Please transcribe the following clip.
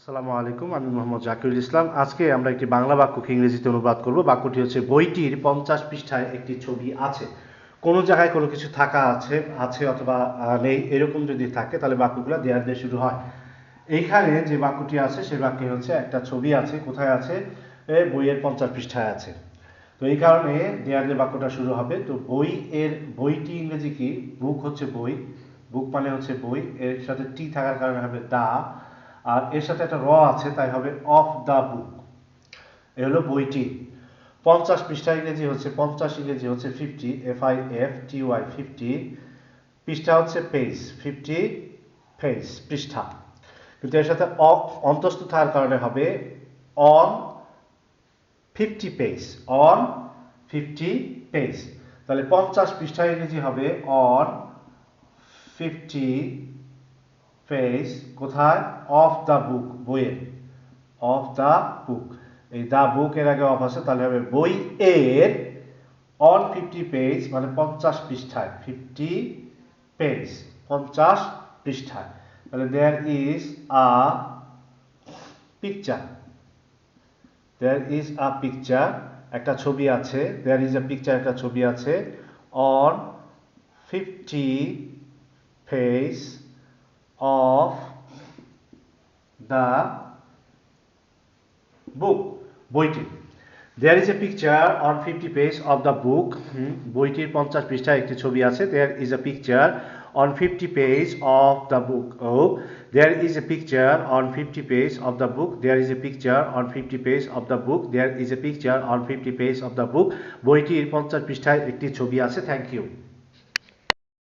আসসালামু আলাইকুম, আমি মোহাম্মদ জাকিরুল ইসলাম। আজকে আমরা একটি বাংলা বাক্যকে ইংরেজিতে অনুবাদ করব। বাক্যটি হচ্ছে, বইটির 50 পৃষ্ঠায় একটি ছবি আছে। কোনো জায়গায় কোনো কিছু থাকা আছে আছে অথবা নেই, এরকম যদি থাকে তাহলে বাক্যগুলো দেয়ার দিয়ে শুরু হয়। এইখানে যে বাক্যটি আছে সেই বাক্যে হচ্ছে একটা ছবি আছে। কোথায় আছে? বইয়ের 50 পৃষ্ঠায় আছে। তো এই কারণে দেয়ার দিয়ে বাক্যটা শুরু হবে। তো বইটি ইংরেজি কি? বুক হচ্ছে বই, বুক মানে হচ্ছে বই, এর সাথে টি থাকার কারণে হবে দা, আর এর সাথে একটা র আছে তাই হবে অফ দা বুক। এ হলো বইটি। 50 পৃষ্ঠা ইংরেজি হচ্ছে 50, ইংরেজি হচ্ছে 50, FIFTY 50। পৃষ্ঠা হচ্ছে পেজ, 50 পেজ, পৃষ্ঠা। কিন্তু এর সাথে অন্তস্থ থাকার কারণে হবে অন 50 পেজ, অন 50 পেজ। তাহলে 50 পৃষ্ঠা ইংরেজি হবে অন 50 পেজ। কোথায়? অফ দ্য বুক, বইয়ের, অফ দ্য বুক। এই দ্য বুক এর আগে অফ আছে, তাহলে হবে বই এর অন 50 পেজ, মানে 50 পৃষ্ঠায়, 50 পেজ, 50 পৃষ্ঠায়। তাহলে there is a picture, there is a picture, একটা ছবি আছে। দেয়ার ইজ আ পিকচার, একটা ছবি আছে on 50 page of the book, বইটি। There is a picture on 50 page of the book. বইটির 50 পৃষ্ঠায় একটি ছবি আছে। There is a picture on 50 page of the book. ও there is a picture on 50 page of the book. There is a picture on 50 page of the book. There is a picture on 50 page of the book. বইটির 50 পৃষ্ঠায় একটি ছবি আছে। Thank you.